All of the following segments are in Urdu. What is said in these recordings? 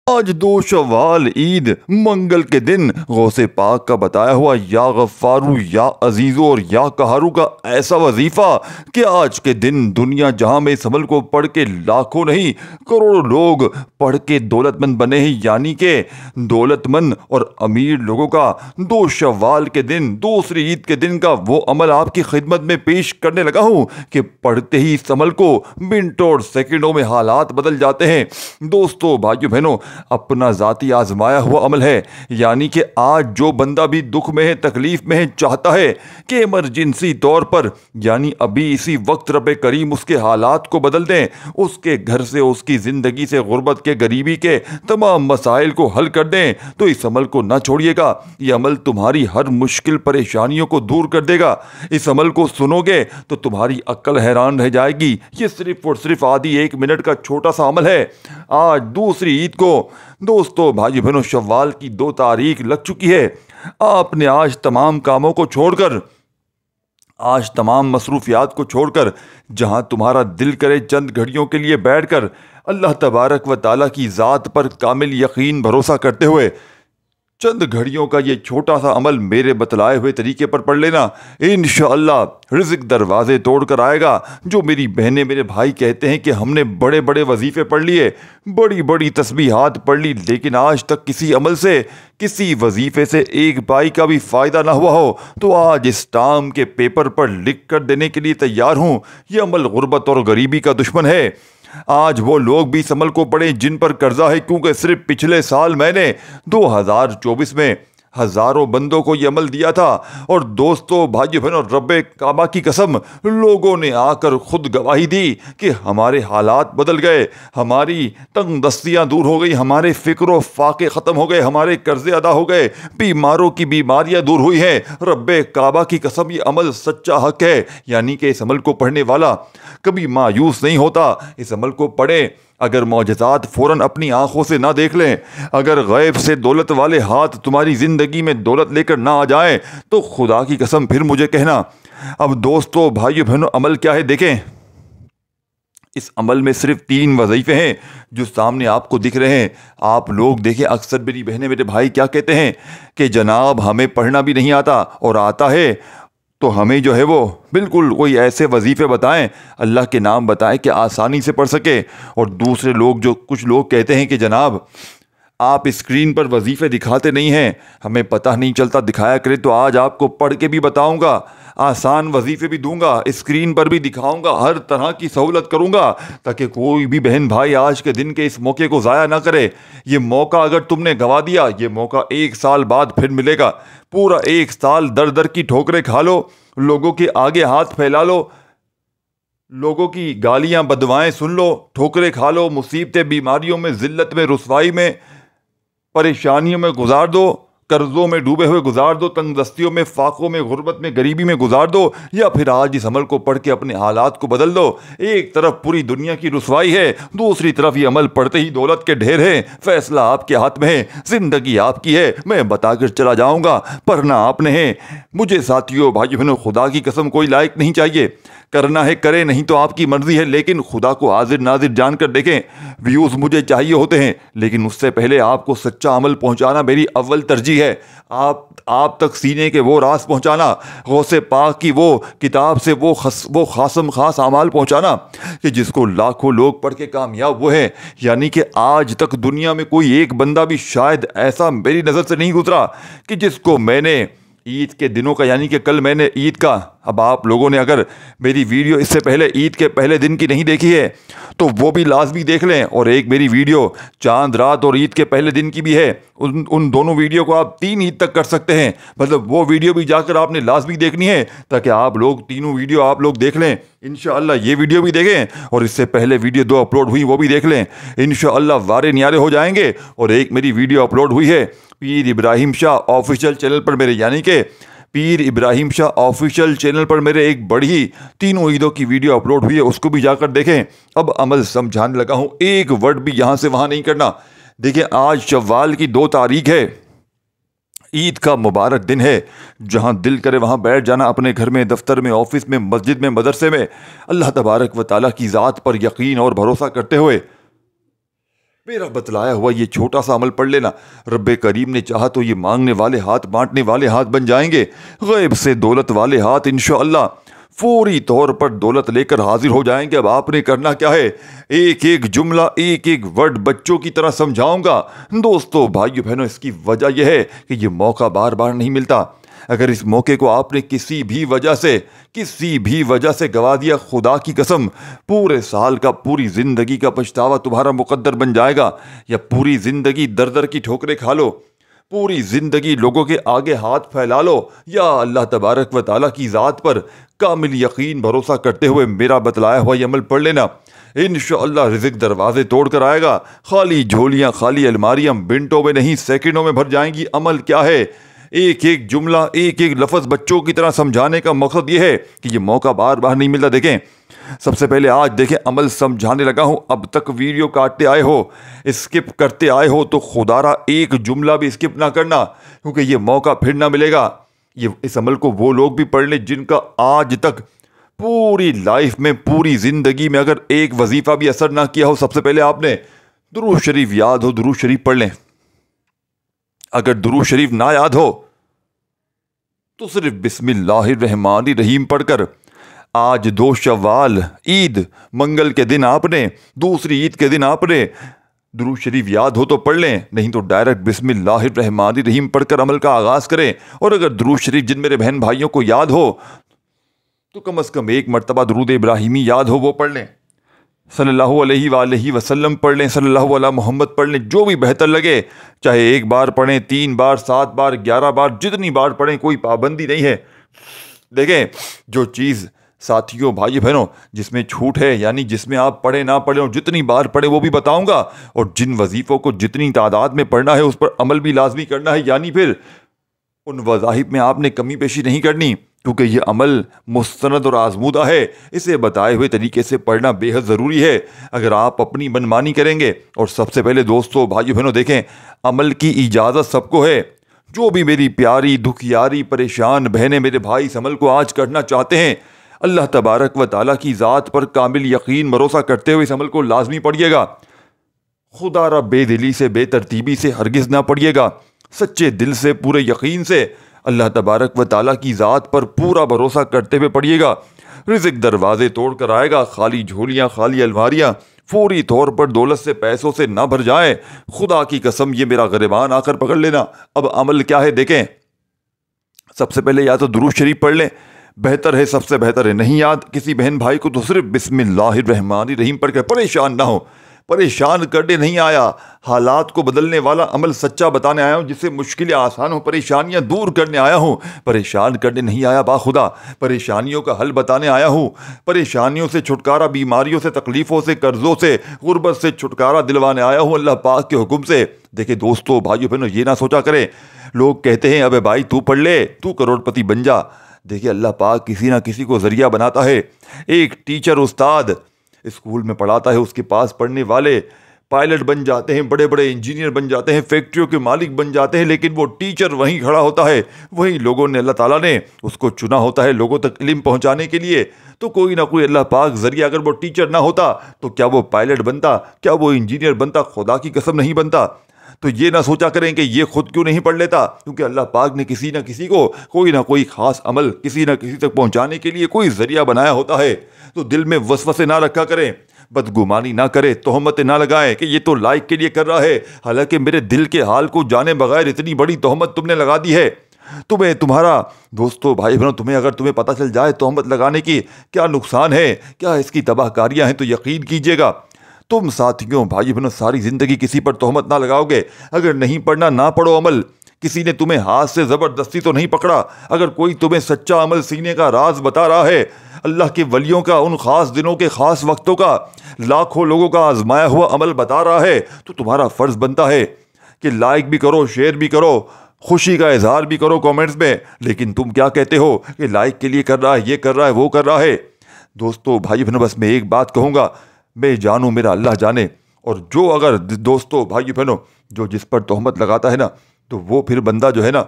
آج 2 شوال عید منگل کے دن غوث پاک کا بتایا ہوا یا غفارو یا عزیزو اور یا قہارو کا ایسا وظیفہ کہ آج کے دن دنیا جہاں میں اس عمل کو پڑھ کے لاکھوں نہیں کروڑوں لوگ پڑھ کے دولت مند بنے ہیں، یعنی کہ دولت مند اور امیر لوگوں کا 2 شوال کے دن دوسری عید کے دن کا وہ عمل آپ کی خدمت میں پیش کرنے لگا ہوں کہ پڑھتے ہی اس عمل کو منٹوں اور سیکنڈوں میں حالات بدل جاتے ہیں۔ دوستو، بھائیو بہنوں، اپنا ذاتی آزمایا ہوا عمل ہے، یعنی کہ آج جو بندہ بھی دکھ میں ہے، تکلیف میں ہے، چاہتا ہے کہ ایمرجنسی طور پر یعنی ابھی اسی وقت رب کریم اس کے حالات کو بدل دیں، اس کے گھر سے، اس کی زندگی سے، غربت کے، غریبی کے تمام مسائل کو حل کر دیں، تو اس عمل کو نہ چھوڑیے گا۔ یہ عمل تمہاری ہر مشکل پریشانیوں کو دور کر دے گا۔ اس عمل کو سنو گے تو تمہاری عقل حیران رہ جائے گی۔ یہ صرف اور صرف آدھی 1 منٹ کا چھوٹا سا عمل ہے۔ آج دوسری عید کو دوستو، بھائی بہنوں، شوال کی 2 تاریخ لگ چکی ہے۔ آپ نے آج تمام کاموں کو چھوڑ کر، آج تمام مصروفیات کو چھوڑ کر، جہاں تمہارا دل کرے چند گھڑیوں کے لیے بیٹھ کر اللہ تبارک و تعالیٰ کی ذات پر کامل یقین بھروسہ کرتے ہوئے چند گھڑیوں کا یہ چھوٹا سا عمل میرے بتلائے ہوئے طریقے پر پڑھ لینا، انشاءاللہ رزق دروازے توڑ کر آئے گا۔ جو میری بہنیں، میرے بھائی کہتے ہیں کہ ہم نے بڑے بڑے وظیفے پڑھ لیے، بڑی بڑی تسبیحات پڑھ لی، لیکن آج تک کسی عمل سے، کسی وظیفے سے 1 پائی کا بھی فائدہ نہ ہوا ہو، تو آج اس ٹام کے پیپر پر لکھ کر دینے کے لیے تیار ہوں۔ یہ عمل غربت اور غریبی کا دشمن ہے۔ آج وہ لوگ بھی اس عمل کو پڑھیں جن پر قرضہ ہے، کیونکہ صرف پچھلے سال میں نے 2024 میں ہزاروں بندوں کو یہ عمل دیا تھا۔ اور دوستو، بھائی بہنوں، رب کعبہ کی قسم، لوگوں نے آ کر خود گواہی دی کہ ہمارے حالات بدل گئے، ہماری تنگ دستیاں دور ہو گئی، ہمارے فکر و فاقے ختم ہو گئے، ہمارے قرضے ادا ہو گئے، بیماروں کی بیماریاں دور ہوئی ہیں۔ رب کعبہ کی قسم، یہ عمل سچا حق ہے، یعنی کہ اس عمل کو پڑھنے والا کبھی مایوس نہیں ہوتا۔ اس عمل کو پڑھیں۔ اگر معجزات فوراً اپنی آنکھوں سے نہ دیکھ لیں، اگر غیب سے دولت والے ہاتھ تمہاری زندگی میں دولت لے کر نہ آ جائیں، تو خدا کی قسم پھر مجھے کہنا۔ اب دوستو، بھائیو بہنوں، عمل کیا ہے دیکھیں۔ اس عمل میں صرف 3 وظیفے ہیں جو سامنے آپ کو دکھ رہے ہیں۔ آپ لوگ دیکھیں، اکثر میری بہنیں، میرے بھائی کیا کہتے ہیں کہ جناب ہمیں پڑھنا بھی نہیں آتا، اور آتا ہے تو ہمیں جو ہے وہ بالکل کوئی ایسے وظیفے بتائیں، اللہ کے نام بتائیں کہ آسانی سے پڑھ سکے۔ اور دوسرے لوگ، جو کچھ لوگ کہتے ہیں کہ جناب آپ اسکرین پر وظیفے دکھاتے نہیں ہیں، ہمیں پتہ نہیں چلتا، دکھایا کرے تو آج آپ کو پڑھ کے بھی بتاؤں گا، آسان وظیفے بھی دوں گا، اسکرین پر بھی دکھاؤں گا، ہر طرح کی سہولت کروں گا، تاکہ کوئی بھی بہن بھائی آج کے دن کے اس موقع کو ضائع نہ کرے۔ یہ موقع اگر تم نے گنوا دیا، یہ موقع 1 سال بعد پھر ملے گا۔ پورا 1 سال در در کی ٹھوکریں کھا لو، لوگوں کے آگے ہاتھ پھیلا لو، لوگوں کی گالیاں بدوائیں سن لو، ٹھوکریں کھا لو، مصیبتیں، بیماریوں میں، ذلت میں، رسوائی میں، پریشانیوں میں گزار دو، قرضوں میں ڈوبے ہوئے گزار دو، تنگ دستیوں میں، فاقوں میں، غربت میں، غریبی میں گزار دو، یا پھر آج اس عمل کو پڑھ کے اپنے حالات کو بدل دو۔ ایک طرف پوری دنیا کی رسوائی ہے، دوسری طرف یہ عمل پڑھتے ہی دولت کے ڈھیر ہیں۔ فیصلہ آپ کے ہاتھ میں ہے، زندگی آپ کی ہے، میں بتا کر چلا جاؤں گا، پڑھنا آپ نے ہے۔ مجھے ساتھیوں، بھائی بہنوں، خدا کی قسم کوئی لائق نہیں چاہیے، کرنا ہے کرے، نہیں تو آپ کی مرضی ہے، لیکن خدا کو حاضر ناظر جان کر دیکھیں۔ ویوز مجھے چاہیے ہوتے ہیں، لیکن اس سے پہلے آپ کو سچا عمل پہنچانا میری اول ترجیح ہے۔ آپ تک سینے کے وہ راز پہنچانا، غوث پاک کی وہ کتاب سے وہ خاصم خاص اعمال پہنچانا کہ جس کو لاکھوں لوگ پڑھ کے کامیاب ہوئے ہیں۔ یعنی کہ آج تک دنیا میں کوئی ایک بندہ بھی شاید ایسا میری نظر سے نہیں گزرا کہ جس کو میں نے عید کے دنوں کا، یعنی کہ کل میں نے عید کا، اب آپ لوگوں نے اگر میری ویڈیو اس سے پہلے عید کے پہلے دن کی نہیں دیکھی ہے تو وہ بھی لازمی دیکھ لیں، اور ایک میری ویڈیو چاند رات اور عید کے پہلے دن کی بھی ہے، ان دونوں ویڈیو کو آپ 3 عید تک کر سکتے ہیں، مطلب وہ ویڈیو بھی جا کر آپ نے لازمی دیکھنی ہے، تاکہ آپ لوگ تینوں ویڈیو آپ لوگ دیکھ لیں۔ انشاءاللہ یہ ویڈیو بھی دیکھیں، اور اس سے پہلے ویڈیو 2 اپلوڈ ہوئی وہ بھی دیکھ لیں، انشاءاللہ وارے نیارے ہو جائیں گے۔ اور ایک میری ویڈیو اپلوڈ ہوئی ہے پیر ابراہیم شاہ آفیشیل چینل پر میرے، یعنی کہ پیر ابراہیم شاہ آفیشیل چینل پر میرے ایک بڑی 3 عیدوں کی ویڈیو اپلوڈ ہوئی ہے، اس کو بھی جا کر دیکھیں۔ اب عمل سمجھانے لگا ہوں، ایک ورڈ بھی یہاں سے وہاں نہیں کرنا۔ دیکھیں، آج شوال کی 2 تاریخ ہے، عید کا مبارک دن ہے، جہاں دل کرے وہاں بیٹھ جانا، اپنے گھر میں، دفتر میں، آفس میں، مسجد میں، مدرسے میں، اللہ تبارک و تعالیٰ کی ذات پر یقین اور بھروسہ کرتے ہوئے میرا بتلایا ہوا یہ چھوٹا سا عمل پڑھ لینا، رب کریم نے چاہا تو یہ مانگنے والے ہاتھ بانٹنے والے ہاتھ بن جائیں گے، غیب سے دولت والے ہاتھ انشاءاللہ فوری طور پر دولت لے کر حاضر ہو جائیں گے۔ اب آپ نے کرنا کیا ہے، ایک ایک جملہ ایک ایک ورڈ بچوں کی طرح سمجھاؤں گا۔ دوستو بھائیو بہنوں، اس کی وجہ یہ ہے کہ یہ موقع بار بار نہیں ملتا۔ اگر اس موقع کو آپ نے کسی بھی وجہ سے گوا دیا، خدا کی قسم پورے سال کا، پوری زندگی کا پچھتاوا تمہارا مقدر بن جائے گا، یا پوری زندگی در در کی ٹھوکریں کھا لو، پوری زندگی لوگوں کے آگے ہاتھ پھیلا لو، یا اللہ تبارک و تعالیٰ کی ذات پر کامل یقین بھروسہ کرتے ہوئے میرا بتلایا ہوا یہ عمل پڑھ لینا، انشاءاللہ رزق دروازے توڑ کر آئے گا۔ خالی جھولیاں، خالی الماریاں منٹوں میں نہیں سیکنڈوں میں بھر جائیں گی۔ عمل کیا ہے، ایک ایک جملہ ایک ایک لفظ بچوں کی طرح سمجھانے کا مقصد یہ ہے کہ یہ موقع بار بار نہیں ملتا۔ دیکھیں سب سے پہلے آج دیکھیں عمل سمجھانے لگا ہوں، اب تک ویڈیو کاٹتے آئے ہو، اسکپ کرتے آئے ہو تو خدا را ایک جملہ بھی اسکپ نہ کرنا، کیونکہ یہ موقع پھر نہ ملے گا۔ اس عمل کو وہ لوگ بھی پڑھ لیں جن کا آج تک پوری لائف میں، پوری زندگی میں اگر ایک وظیفہ بھی اثر نہ کیا ہو۔ سب سے پہلے آپ نے درود شریف یاد ہو، درود شریف پڑھ لیں۔ اگر درود شریف نہ یاد ہو تو صرف بسم اللہ الرحمن الرحیم پڑھ کر، آج 2 شوال عید منگل کے دن آپ نے، دوسری عید کے دن آپ نے درود شریف یاد ہو تو پڑھ لیں، نہیں تو ڈائریکٹ بسم اللہ الرحمن الرحیم پڑھ کر عمل کا آغاز کریں۔ اور اگر درود شریف جن میرے بہن بھائیوں کو یاد ہو تو کم از کم ایک مرتبہ درود ابراہیمی یاد ہو وہ پڑھ لیں، صلی اللہ علیہ وآلہ وسلم پڑھ لیں، صلی اللہ علیہ محمد پڑھ لیں، جو بھی بہتر لگے، چاہے 1 بار پڑھیں، 3 بار، 7 بار، 11 بار، جتنی بار پڑھیں، کوئی پابندی نہیں ہے۔ دیکھیں جو چیز ساتھیوں بھائی بہنوں جس میں چھوٹ ہے، یعنی جس میں آپ پڑھیں نہ پڑھیں اور جتنی بار پڑھیں وہ بھی بتاؤں گا، اور جن وظیفوں کو جتنی تعداد میں پڑھنا ہے اس پر عمل بھی لازمی کرنا ہے، یعنی پھر ان وظائف میں آپ نے کمی پیشی نہیں کرنی، کیونکہ یہ عمل مستند اور آزمودہ ہے، اسے بتائے ہوئے طریقے سے پڑھنا بے حد ضروری ہے۔ اگر آپ اپنی منمانی کریں گے، اور سب سے پہلے دوستو بھائیو بہنوں دیکھیں عمل کی اجازت سب کو ہے، جو بھی میری پیاری دکھیاری پریشان بہنیں میرے بھائی اس عمل کو آج کرنا چاہتے ہیں، اللہ تبارک و تعالیٰ کی ذات پر کامل یقین بھروسہ کرتے ہوئے اس عمل کو لازمی پڑھیے گا۔ خدا را بے دلی سے، بے ترتیبی سے ہرگز نہ پڑھیے گا، سچے دل سے، پورے یقین سے اللہ تبارک و تعالیٰ کی ذات پر پورا بھروسہ کرتے ہوئے پڑھیے گا۔ رزق دروازے توڑ کر آئے گا، خالی جھولیاں، خالی الماریاں فوری طور پر دولت سے، پیسوں سے نہ بھر جائیں، خدا کی قسم یہ میرا گریبان آ کر پکڑ لینا۔ اب عمل کیا ہے دیکھیں، سب سے پہلے یا تو درود شریف پڑھ لیں، بہتر ہے، سب سے بہتر ہے نہیں یاد کسی بہن بھائی کو تو صرف بسم اللہ الرحمن الرحیم پڑھ کر پریشان نہ ہو۔ پریشان کرنے نہیں آیا، حالات کو بدلنے والا عمل سچا بتانے آیا ہوں، جس سے مشکلیں آسان ہوں، پریشانیاں دور کرنے آیا ہوں، پریشان کرنے نہیں آیا باخدا، پریشانیوں کا حل بتانے آیا ہوں، پریشانیوں سے چھٹکارا، بیماریوں سے، تکلیفوں سے، قرضوں سے، غربت سے چھٹکارا دلوانے آیا ہوں اللہ پاک کے حکم سے۔ دیکھیں دوستو بھائیو بہنوں یہ نہ سوچا کریں، لوگ کہتے ہیں ابے بھائی تو پڑھ لے، تو کروڑ پتی بن جا۔ دیکھیے اللہ پاک کسی نہ کسی کو ذریعہ بناتا ہے۔ ایک ٹیچر، استاد اسکول میں پڑھاتا ہے، اس کے پاس پڑھنے والے پائلٹ بن جاتے ہیں، بڑے بڑے انجینئر بن جاتے ہیں، فیکٹریوں کے مالک بن جاتے ہیں، لیکن وہ ٹیچر وہیں کھڑا ہوتا ہے، وہیں لوگوں نے، اللہ تعالیٰ نے اس کو چنا ہوتا ہے لوگوں تک علم پہنچانے کے لیے۔ تو کوئی نہ کوئی اللہ پاک ذریعہ، اگر وہ ٹیچر نہ ہوتا تو کیا وہ پائلٹ بنتا، کیا وہ انجینئر بنتا؟ خدا کی قسم نہیں بنتا۔ تو یہ نہ سوچا کریں کہ یہ خود کیوں نہیں پڑھ لیتا، کیونکہ اللہ پاک نے کسی نہ کسی کو کوئی نہ کوئی خاص عمل کسی نہ کسی تک پہنچانے کے لیے کوئی ذریعہ بنایا ہوتا ہے۔ تو دل میں وسوسے نہ رکھا کریں، بدگمانی نہ کرے، تہمتیں نہ لگائیں کہ یہ تو لائق کے لیے کر رہا ہے، حالانکہ میرے دل کے حال کو جانے بغیر اتنی بڑی تہمت تم نے لگا دی ہے۔ تمہارا دوستو بھائی بہنوں اگر تمہیں پتہ چل جائے تہمت لگانے کی کیا نقصان ہے، کیا اس کی تباہ کاریاں ہیں، تو یقین کیجیے گا تم ساتھیوں بھائی بہنوں ساری زندگی کسی پر تہمت نہ لگاؤ گے۔ اگر نہیں پڑھنا نہ پڑھو عمل، کسی نے تمہیں ہاتھ سے زبردستی تو نہیں پکڑا، اگر کوئی تمہیں سچا عمل سینے کا راز بتا رہا ہے، اللہ کے ولیوں کا، ان خاص دنوں کے خاص وقتوں کا، لاکھوں لوگوں کا آزمایا ہوا عمل بتا رہا ہے، تو تمہارا فرض بنتا ہے کہ لائک بھی کرو، شیئر بھی کرو، خوشی کا اظہار بھی کرو کامنٹس میں۔ لیکن تم کیا کہتے ہو کہ لائک کے لیے کر رہا ہے، یہ کر رہا ہے، وہ کر رہا ہے۔ دوستو بھائی بہنوں بس میں ایک بات کہوں گا، میں جانوں میرا اللہ جانے، اور جو اگر دوستو بھائی بہنوں جو جس پر تہمت لگاتا ہے نا، تو وہ پھر بندہ جو ہے نا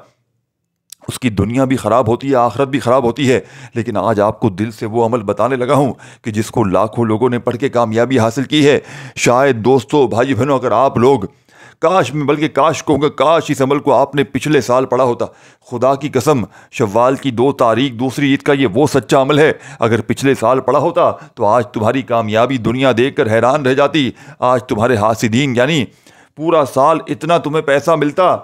اس کی دنیا بھی خراب ہوتی ہے، آخرت بھی خراب ہوتی ہے۔ لیکن آج آپ کو دل سے وہ عمل بتانے لگا ہوں کہ جس کو لاکھوں لوگوں نے پڑھ کے کامیابی حاصل کی ہے۔ شاید دوستو، بھائی بہنوں، اگر آپ لوگ کاش میں، بلکہ کاش کہوں گا، کاش اس عمل کو آپ نے پچھلے سال پڑھا ہوتا۔ خدا کی قسم، شوال کی 2 تاریخ دوسری عید کا یہ وہ سچا عمل ہے، اگر پچھلے سال پڑھا ہوتا تو آج تمہاری کامیابی دنیا دیکھ کر حیران رہ جاتی۔ آج تمہارے حاسدین، یعنی پورا سال اتنا تمہیں پیسہ ملتا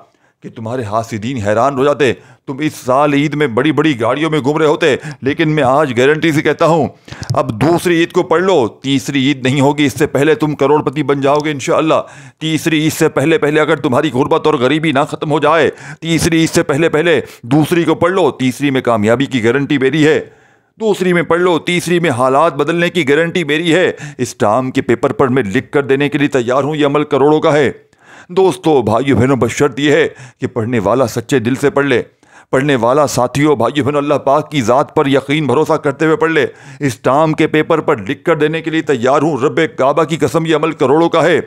کہ تمہارے حاسدین حیران ہو جاتے۔ تم اس سال عید میں بڑی بڑی گاڑیوں میں گھوم رہے ہوتے، لیکن میں آج گارنٹی سے کہتا ہوں، اب دوسری عید کو پڑھ لو، تیسری عید نہیں ہوگی اس سے پہلے تم کروڑ پتی بن جاؤ گے انشاءاللہ۔ تیسری عید سے پہلے اگر تمہاری غربت اور غریبی نہ ختم ہو جائے، تیسری عید سے پہلے دوسری کو پڑھ لو، تیسری میں کامیابی کی گارنٹی میری ہے۔ دوسری میں پڑھ لو، تیسری میں حالات بدلنے کی گارنٹی میری ہے۔ اس ٹام کے پیپر پر میں لکھ کر دینے کے لیے تیار ہوں، یہ عمل کروڑوں کا ہے۔ دوستو، بھائیو بہنوں، بس شرط یہ ہے کہ پڑھنے والا سچے دل سے پڑھ لے۔ پڑھنے والا ساتھیوں، بھائیو بہنوں، اللہ پاک کی ذات پر یقین بھروسہ کرتے ہوئے پڑھ لے۔ اس ٹام کے پیپر پر لکھ کر دینے کے لیے تیار ہوں، رب کعبہ کی قسم یہ عمل کروڑوں کا ہے۔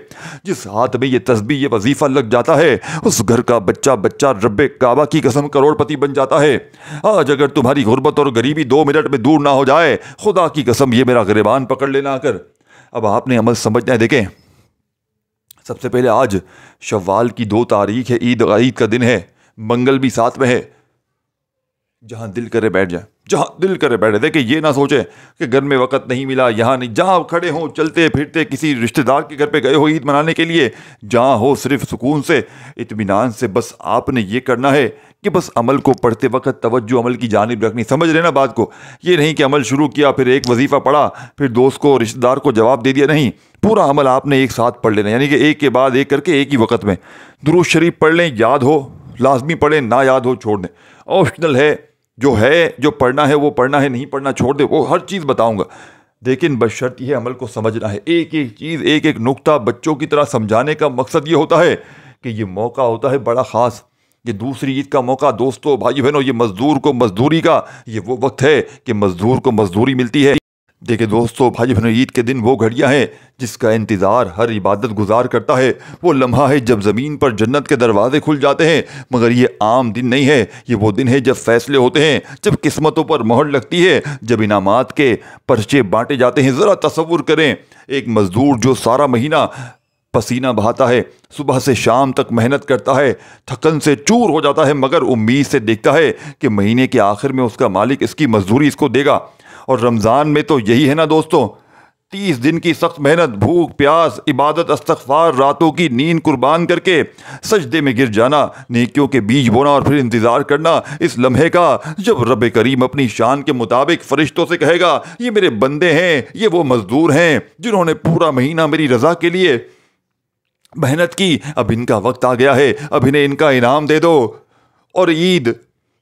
جس ہاتھ میں یہ تسبیح، یہ وظیفہ لگ جاتا ہے، اس گھر کا بچہ رب کعبہ کی قسم کروڑ پتی بن جاتا ہے۔ آج اگر تمہاری غربت اور غریبی 2 منٹ میں دور نہ ہو جائے، خدا کی قسم یہ میرا گریبان پکڑ لینا آ کر۔ اب آپ نے عمل سمجھنا ہے۔ دیکھیں، سب سے پہلے آج شوال کی 2 تاریخ ہے، عید کا دن ہے، منگل بھی ساتھ میں ہے۔ جہاں دل کرے بیٹھ جائیں، جہاں دل کرے بیٹھے۔ دیکھیں، یہ نہ سوچیں کہ گھر میں وقت نہیں ملا، یہاں نہیں، جہاں کھڑے ہوں، چلتے پھرتے کسی رشتہ دار کے گھر پہ گئے ہو عید منانے کے لیے، جہاں ہو، صرف سکون سے، اطمینان سے بس آپ نے یہ کرنا ہے کہ بس عمل کو پڑھتے وقت توجہ عمل کی جانب رکھنی۔ سمجھ رہے نا بات کو؟ یہ نہیں کہ عمل شروع کیا، پھر ایک وظیفہ پڑھا، پھر دوست کو، رشتہ دار کو جواب دے دیا، نہیں، پورا عمل آپ نے ایک ساتھ پڑھ لینا، یعنی کہ ایک کے بعد ایک کر کے ایک ہی وقت میں۔ درود شریف پڑھ لیں، یاد ہو لازمی پڑھیں، نہ یاد ہو چھوڑ دیں، آپشنل ہے، جو پڑھنا ہے وہ پڑھنا ہے، نہیں پڑھنا چھوڑ دے، وہ ہر چیز بتاؤں گا۔ لیکن بس شرط یہ عمل کو سمجھنا ہے، ایک ایک چیز، ایک ایک نقطہ بچوں کی طرح سمجھانے کا مقصد یہ ہوتا ہے کہ یہ موقع ہوتا ہے بڑا خاص، یہ دوسری عید کا موقع۔ دوستو، بھائی بہنوں، یہ مزدور کو مزدوری کا یہ وہ وقت ہے کہ مزدور کو مزدوری ملتی ہے۔ دیکھیں دوستو، بھائی بہنوں، عید کے دن وہ گھڑیاں ہیں جس کا انتظار ہر عبادت گزار کرتا ہے۔ وہ لمحہ ہے جب زمین پر جنت کے دروازے کھل جاتے ہیں، مگر یہ عام دن نہیں ہے، یہ وہ دن ہے جب فیصلے ہوتے ہیں، جب قسمتوں پر مہر لگتی ہے، جب انعامات کے پرچے بانٹے جاتے ہیں۔ ذرا تصور کریں، ایک مزدور جو سارا مہینہ پسینہ بہاتا ہے، صبح سے شام تک محنت کرتا ہے، تھکن سے چور ہو جاتا ہے، مگر امید سے دیکھتا ہے کہ مہینے کے آخر میں اس کا مالک اس کی مزدوری اس کو دے گا۔ اور رمضان میں تو یہی ہے نا دوستو، 30 دن کی سخت محنت، بھوک پیاس، عبادت، استغفار، راتوں کی نیند قربان کر کے سجدے میں گر جانا، نیکیوں کے بیج بونا اور پھر انتظار کرنا اس لمحے کا جب رب کریم اپنی شان کے مطابق فرشتوں سے کہے گا، یہ میرے بندے ہیں، یہ وہ مزدور ہیں جنہوں نے پورا مہینہ میری رضا کے لیے محنت کی، اب ان کا وقت آ گیا ہے، اب انہیں ان کا انعام دے دو۔ اور عید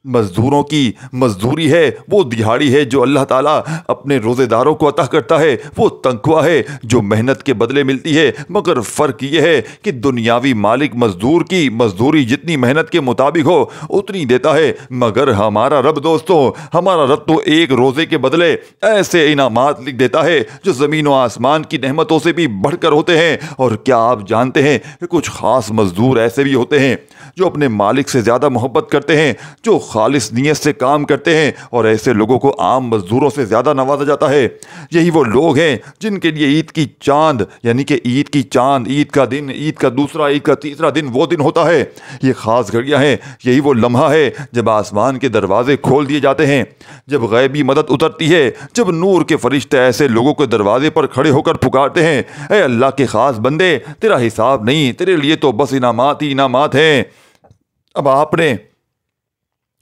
مزدوروں کی مزدوری ہے، وہ دہاڑی ہے جو اللہ تعالیٰ اپنے روزے داروں کو عطا کرتا ہے، وہ تنخواہ ہے جو محنت کے بدلے ملتی ہے، مگر فرق یہ ہے کہ دنیاوی مالک مزدور کی مزدوری جتنی محنت کے مطابق ہو اتنی دیتا ہے، مگر ہمارا رب دوستو، ہمارا رب تو ایک روزے کے بدلے ایسے انعامات لکھ دیتا ہے جو زمین و آسمان کی نعمتوں سے بھی بڑھ کر ہوتے ہیں۔ اور کیا آپ جانتے ہیں کہ کچھ خاص مزدور ایسے بھی ہوتے ہیں جو اپنے مالک سے زیادہ محبت کرتے ہیں، جو خالص نیت سے کام کرتے ہیں، اور ایسے لوگوں کو عام مزدوروں سے زیادہ نوازا جاتا ہے۔ یہی وہ لوگ ہیں جن کے لیے عید کی چاند، یعنی کہ عید کی چاند، عید کا دن، عید کا دوسرا، عید کا تیسرا دن وہ دن ہوتا ہے۔ یہ خاص گھڑیاں ہیں، یہی وہ لمحہ ہے جب آسمان کے دروازے کھول دیے جاتے ہیں، جب غیبی مدد اترتی ہے، جب نور کے فرشتے ایسے لوگوں کے دروازے پر کھڑے ہو کر پکارتے ہیں، اے اللہ کے خاص بندے، تیرا حساب نہیں، تیرے لیے تو بس انعامات ہی انعامات ہیں۔ اب آپ نے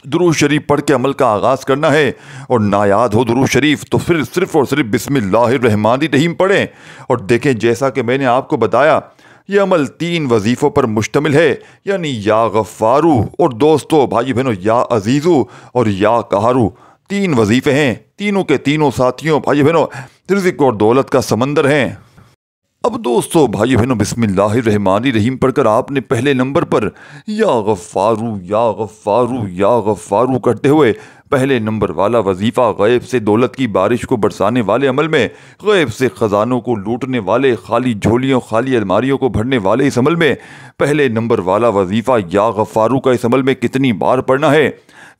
درود شریف پڑھ کے عمل کا آغاز کرنا ہے، اور نایاد ہو درود شریف تو پھر صرف اور صرف بسم اللہ الرحمن الرحیم پڑھیں۔ اور دیکھیں، جیسا کہ میں نے آپ کو بتایا، یہ عمل 3 وظیفوں پر مشتمل ہے، یعنی یا غفارو، اور دوستو بھائی بہنوں، یا عزیزو اور یا قہارو، 3 وظیفے ہیں، تینوں کے تینوں ساتھیوں بھائی بہنوں رزق اور دولت کا سمندر ہیں۔ اب دوستو بھائی بہنوں، بسم اللہ الرحمن الرحیم پڑھ کر آپ نے پہلے نمبر پر یا غفارو یا غفارو یا غفارو کرتے ہوئے پہلے نمبر والا وظیفہ، غیب سے دولت کی بارش کو برسانے والے عمل میں، غیب سے خزانوں کو لوٹنے والے، خالی جھولیوں، خالی الماریوں کو بھرنے والے اس عمل میں پہلے نمبر والا وظیفہ یا غفارو کا اس عمل میں کتنی بار پڑھنا ہے؟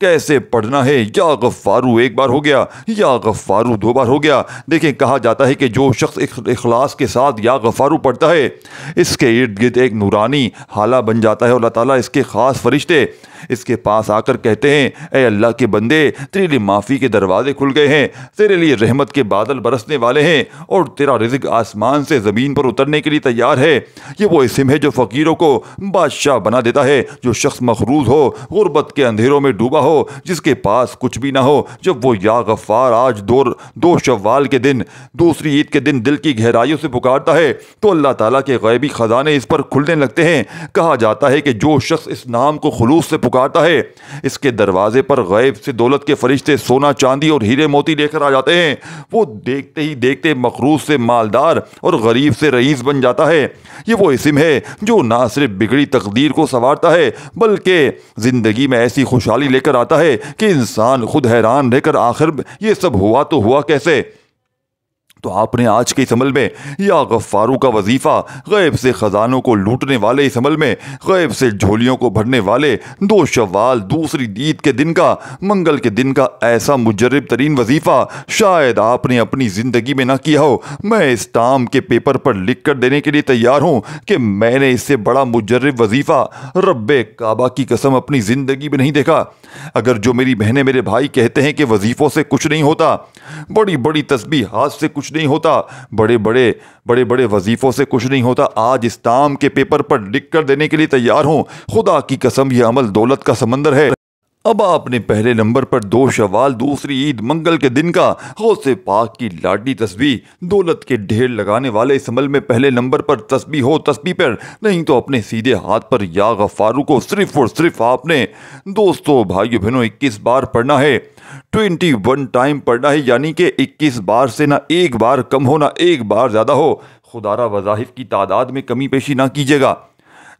کیسے پڑھنا ہے. یا غفارو ایک بار ہو گیا, یا غفارو دو بار ہو گیا. دیکھیں کہا جاتا ہے کہ جو شخص اخلاص کے ساتھ یا غفارو پڑھتا ہے اس کے ارد گرد ایک نورانی حالہ بن جاتا ہے. اللہ تعالیٰ اس کے خاص فرشتے اس کے پاس آ کر کہتے ہیں اے اللہ کے بندے, تیرے لیے معافی کے دروازے کھل گئے ہیں, تیرے لیے رحمت کے بادل برسنے والے ہیں, اور تیرا رزق آسمان سے زمین پر اترنے کے لیے تیار ہے. یہ وہ اسم ہے جو فقیروں کو بادشاہ بنا دیتا ہے. جو شخص مخروض ہو, غربت کے اندھیروں میں ڈوبا ہو, جس کے پاس کچھ بھی نہ ہو, جب وہ یا غفار آج دو شوال کے دن, دوسری عید کے دن دل کی گہرائیوں سے پکارتا ہے تو اللہ تعالیٰ کے غیبی خزانے اس پر کھلنے لگتے ہیں. کہا جاتا ہے کہ جو شخص اس نام کو خلوص سے پکارتا ہے اس کے دروازے پر غیب سے دولت کے فرشتے سونا چاندی اور ہیرے موتی لے کر آ جاتے ہیں. وہ دیکھتے ہی دیکھتے مخروض سے مالدار اور غریب سے رئیس بن جاتا ہے. یہ وہ اسم ہے جو نہ صرف بگڑی تقدیر کو سنوارتا ہے بلکہ زندگی میں ایسی خوشحالی لے کر آتا ہے کہ انسان خود حیران رہ کر آخر یہ سب ہوا تو ہوا کیسے. تو آپ نے آج کے اس عمل میں یا غفارو کا وظیفہ, غیب سے خزانوں کو لوٹنے والے اس عمل میں, غیب سے جھولیوں کو بھرنے والے 2 شوال دوسری عید کے دن کا, منگل کے دن کا ایسا مجرب ترین وظیفہ شاید آپ نے اپنی زندگی میں نہ کیا ہو. میں اس ٹام کے پیپر پر لکھ کر دینے کے لیے تیار ہوں کہ میں نے اس سے بڑا مجرب وظیفہ رب کعبہ کی قسم اپنی زندگی میں نہیں دیکھا. اگر جو میری بہنیں میرے بھائی کہتے ہیں کہ وظیفوں سے کچھ نہیں ہوتا, بڑی بڑی تسبیحات سے کچھ نہیں ہوتا, بڑے بڑے وظیفوں سے کچھ نہیں ہوتا, آج اس ٹام کے پیپر پر لکھ کر دینے کے لیے تیار ہوں. خدا کی قسم یہ عمل دولت کا سمندر ہے. اب آپ نے پہلے نمبر پر 2 شوال دوسری عید منگل کے دن کا غوث پاک کی لاڈلی تسبیح دولت کے ڈھیر لگانے والے اس عمل میں پہلے نمبر پر تسبیح ہو تسبیح پر, نہیں تو اپنے سیدھے ہاتھ پر یا غفارو کو صرف اور صرف آپ نے دوستو بھائیو بہنوں 21 بار پڑھنا ہے. 21 ٹائم پڑھنا ہے, یعنی کہ 21 بار سے نہ ایک بار کم ہو نہ ایک بار زیادہ ہو. خدا را وظائف کی تعداد میں کمی پیشی نہ کیجیے گا.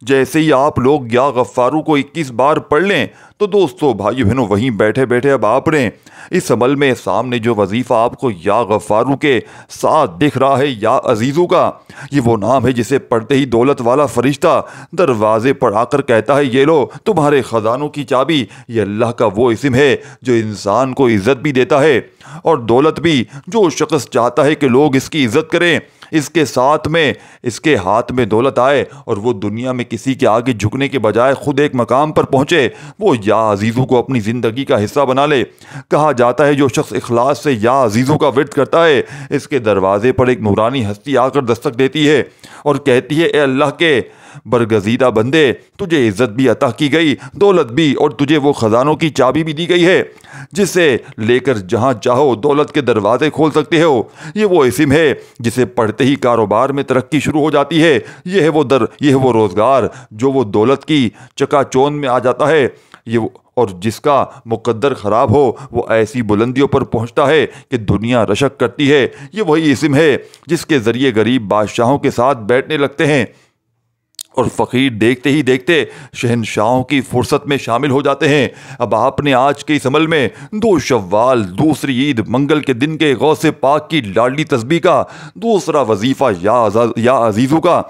جیسے ہی آپ لوگ یا غفارو کو 21 بار پڑھ لیں تو دوستو بھائیو بہنوں وہیں بیٹھے بیٹھے اب آپ نے اس عمل میں سامنے جو وظیفہ آپ کو یا غفارو کے ساتھ دکھ رہا ہے یا عزیزو کا, یہ وہ نام ہے جسے پڑھتے ہی دولت والا فرشتہ دروازے پر آ کر کہتا ہے یہ لو تمہارے خزانوں کی چابی. یہ اللہ کا وہ اسم ہے جو انسان کو عزت بھی دیتا ہے اور دولت بھی. جو شخص چاہتا ہے کہ لوگ اس کی عزت کریں, اس کے ساتھ میں اس کے ہاتھ میں دولت آئے اور وہ دنیا میں کسی کے آگے جھکنے کے بجائے خود ایک مقام پر پہنچے, وہ یا عزیزو کو اپنی زندگی کا حصہ بنا لے. کہا جاتا ہے جو شخص اخلاص سے یا عزیزو کا ورد کرتا ہے اس کے دروازے پر ایک نورانی ہستی آ کر دستک دیتی ہے اور کہتی ہے اے اللہ کے برگزیدہ بندے, تجھے عزت بھی عطا کی گئی, دولت بھی, اور تجھے وہ خزانوں کی چابی بھی دی گئی ہے جسے لے کر جہاں چاہو دولت کے دروازے کھول سکتے ہو. یہ وہ اسم ہے جسے پڑھتے ہی کاروبار میں ترقی شروع ہو جاتی ہے. یہ ہے وہ روزگار جو وہ دولت کی چکا چوند میں آ جاتا ہے. اور جس کا مقدر خراب ہو وہ ایسی بلندیوں پر پہنچتا ہے کہ دنیا رشک کرتی ہے. یہ وہی اسم ہے جس کے ذریعے غریب بادشاہوں کے ساتھ بیٹھنے لگتے ہیں اور فقیر دیکھتے ہی دیکھتے شہنشاہوں کی فرصت میں شامل ہو جاتے ہیں. اب آپ نے آج کے اس عمل میں 2 شوال دوسری عید منگل کے دن کے غوث پاک کی لاڈلی تسبیح کا دوسرا وظیفہ یا عزیزو کا,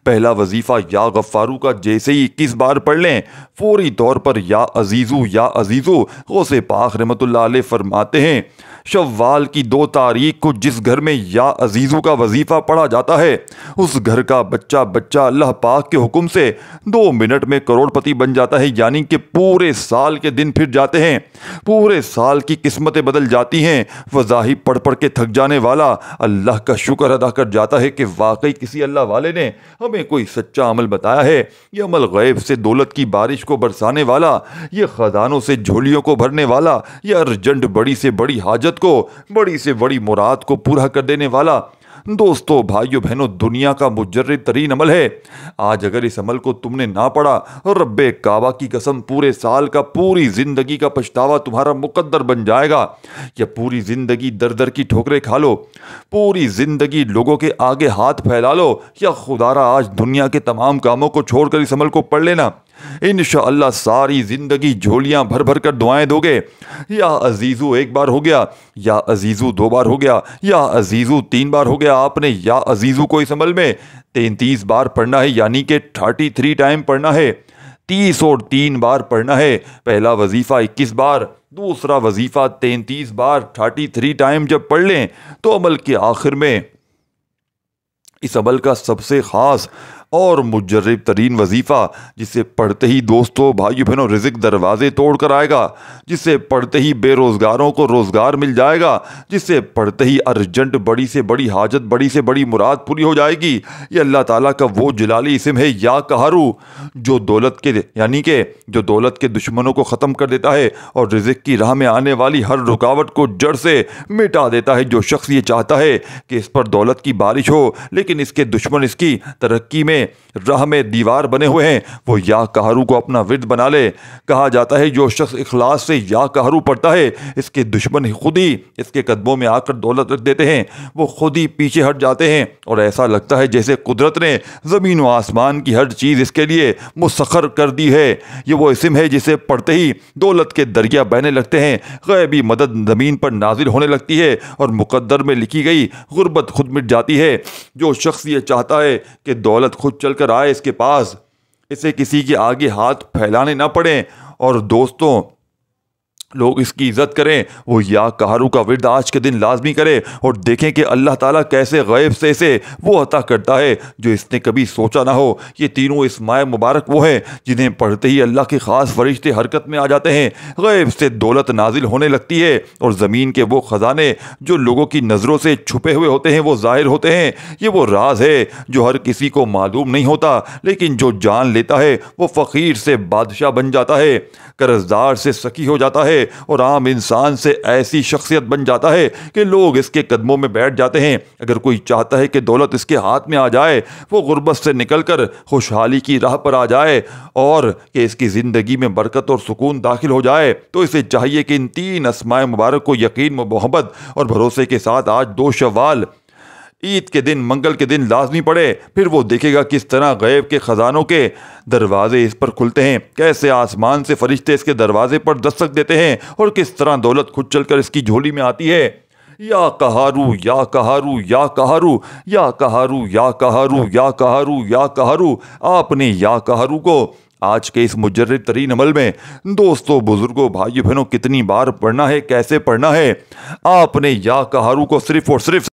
پہلا وظیفہ یا غفارو کا جیسے ہی 21 بار پڑھ لیں فوری طور پر یا عزیزو غوث پاک رحمت اللہ علیہ فرماتے ہیں شوال کی 2 تاریخ کو جس گھر میں یا عزیزو کا وظیفہ پڑھا جاتا ہے اس گھر کا بچہ اللہ پاک کے حکم سے 2 منٹ میں کروڑ پتی بن جاتا ہے. یعنی کہ پورے سال کے دن پھر جاتے ہیں, پورے سال کی قسمتیں بدل جاتی ہیں. وظائف پڑھ کے تھک جانے والا اللہ کا شکر ادا کر جاتا ہے کہ واقعی کسی اللہ والے نے ہمیں کوئی سچا عمل بتایا ہے. یہ عمل غیب سے دولت کی بارش کو برسانے والا, یہ خزانوں سے جھولیوں کو بھرنے والا, یہ ارجنٹ بڑی سے بڑی حاجت کو, بڑی سے بڑی مراد کو پورا کر دینے والا دوستو بھائیو بہنوں دنیا کا مجرد ترین عمل ہے. آج اگر اس عمل کو تم نے نہ پڑھا رب کعبہ کی قسم پورے سال کا پوری زندگی کا پچھتاوا تمہارا مقدر بن جائے گا. یا پوری زندگی در در کی ٹھوکریں کھا لو, پوری زندگی لوگوں کے آگے ہاتھ پھیلا لو, یا خدا را آج دنیا کے تمام کاموں کو چھوڑ کر اس عمل کو پڑھ لینا. انشاءاللہ ساری زندگی جھولیاں بھر بھر کر دعائیں دو گے. یا عزیزو 1 بار ہو گیا, یا عزیزو 2 بار ہو گیا, یا عزیزو 3 بار ہو گیا. آپ نے یا عزیزو کو اس عمل میں 33 بار پڑھنا ہے, یعنی کہ 33 ٹائم پڑھنا ہے. 30 اور 3 بار پڑھنا ہے۔ پہلا وظیفہ 21 بار، دوسرا وظیفہ 33 بار 33 ٹائم جب پڑھ لیں تو عمل کے آخر میں اس عمل کا سب سے خاص اور مجرب ترین وظیفہ، جسے پڑھتے ہی دوستوں بھائیو بہنوں رزق دروازے توڑ کر آئے گا، جسے پڑھتے ہی بے روزگاروں کو روزگار مل جائے گا، جسے پڑھتے ہی ارجنٹ بڑی سے بڑی حاجت، بڑی سے بڑی مراد پوری ہو جائے گی۔ یہ اللہ تعالیٰ کا وہ جلالی اسم ہے یا قہرو، جو دولت کے دشمنوں کو ختم کر دیتا ہے اور رزق کی راہ میں آنے والی ہر رکاوٹ کو جڑ سے مٹا دیتا ہے۔ جو شخص یہ چاہتا ہے کہ اس پر دولت کی بارش ہو لیکن اس کے دشمن اس کی ترقی میں راہ میں دیوار بنے ہوئے ہیں، وہ یا قہرو کو اپنا ورد بنا لے۔ کہا جاتا ہے جو شخص اخلاص سے یا قہرو پڑھتا ہے، اس کے دشمن خود ہی اس کے قدموں میں آ کر دولت رکھ دیتے ہیں، وہ خود ہی پیچھے ہٹ جاتے ہیں اور ایسا لگتا ہے جیسے قدرت نے زمین و آسمان کی ہر چیز اس کے لیے مسخر کر دی ہے۔ یہ وہ اسم ہے جسے پڑھتے ہی دولت کے دریا بہنے لگتے ہیں، غیبی مدد زمین پر نازل ہونے لگتی ہے اور مقدر میں لکھی گئی غربت خود مٹ جاتی ہے۔ جو شخص یہ چاہتا ہے کہ دولت خود چل کر آئے اس کے پاس، اسے کسی کے آگے ہاتھ پھیلانے نہ پڑیں اور دوستوں لوگ اس کی عزت کریں، وہ یا قہرو کا ورد آج کے دن لازمی کرے اور دیکھیں کہ اللہ تعالیٰ کیسے غیب سے اسے وہ عطا کرتا ہے جو اس نے کبھی سوچا نہ ہو۔ یہ تینوں اسماء مبارک وہ ہیں جنہیں پڑھتے ہی اللہ کے خاص فرشتے حرکت میں آ جاتے ہیں، غیب سے دولت نازل ہونے لگتی ہے اور زمین کے وہ خزانے جو لوگوں کی نظروں سے چھپے ہوئے ہوتے ہیں وہ ظاہر ہوتے ہیں۔ یہ وہ راز ہے جو ہر کسی کو معلوم نہیں ہوتا، لیکن جو جان لیتا ہے وہ فقیر سے بادشاہ بن جاتا ہے، قرضدار سے سخی ہو جاتا ہے اور عام انسان سے ایسی شخصیت بن جاتا ہے کہ لوگ اس کے قدموں میں بیٹھ جاتے ہیں۔ اگر کوئی چاہتا ہے کہ دولت اس کے ہاتھ میں آ جائے، وہ غربت سے نکل کر خوشحالی کی راہ پر آ جائے اور کہ اس کی زندگی میں برکت اور سکون داخل ہو جائے، تو اسے چاہیے کہ ان 3 اسماء مبارک کو یقین، محبت اور بھروسے کے ساتھ آج 2 شوال عید کے دن، منگل کے دن لازمی پڑھے۔ پھر وہ دیکھے گا کس طرح غیب کے خزانوں کے دروازے اس پر کھلتے ہیں، کیسے آسمان سے فرشتے اس کے دروازے پر دستک دیتے ہیں اور کس طرح دولت خود چل کر اس کی جھولی میں آتی ہے۔ یا قہرو یا قہرو یا قہرو یا قہرو یا قہرو یا قہرو یا قہرو۔ آپ نے یا قہرو کو آج کے اس مجرد ترین عمل میں دوستوں بزرگوں بھائیو بہنوں کتنی بار پڑھنا ہے، کیسے پڑھنا ہے؟ آپ نے یا قہرو کو صرف اور صرف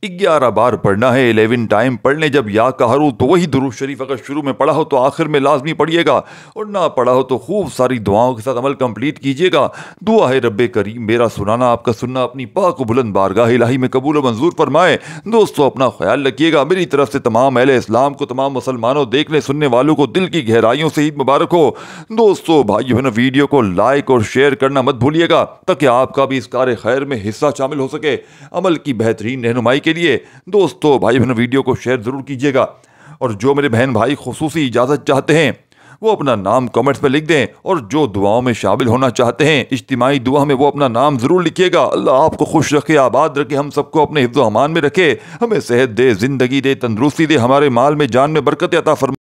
11 بار پڑھنا ہے۔ 11 ٹائم پڑھ لیں جب یا قہرو، تو وہی درود شریف اگر شروع میں پڑھا ہو تو آخر میں لازمی پڑھیے گا، اور نہ پڑھا ہو تو خوب ساری دعاؤں کے ساتھ عمل کمپلیٹ کیجیے گا۔ دعا ہے رب کریم میرا سنانا آپ کا سننا اپنی پاک و بلند بارگاہ الہی میں قبول و منظور فرمائے۔ دوستو اپنا خیال رکھیے گا۔ میری طرف سے تمام اہل اسلام کو، تمام مسلمانوں دیکھنے سننے والوں کو دل کی گہرائیوں سے عید مبارک ہو۔ دوستو بھائیو بہنوں ویڈیو کو لائک اور شیئر کرنا مت بھولیے گا تاکہ آپ کا بھی اس کار خیر میں حصہ شامل ہو سکے۔ عمل کی بہترین رہنمائی کے لیے دوستو بھائی بہنوں ویڈیو کو شیئر ضرور کیجیے گا، اور جو میرے بہن بھائی خصوصی اجازت چاہتے ہیں وہ اپنا نام کمنٹس میں لکھ دیں، اور جو دعاؤں میں شامل ہونا چاہتے ہیں اجتماعی دعا میں وہ اپنا نام ضرور لکھیے گا۔ اللہ آپ کو خوش رکھے، آباد رکھے، ہم سب کو اپنے حفظ و امان میں رکھے، ہمیں صحت دے، زندگی دے، تندرستی دے، ہمارے مال میں جان میں برکت عطا فرمائے۔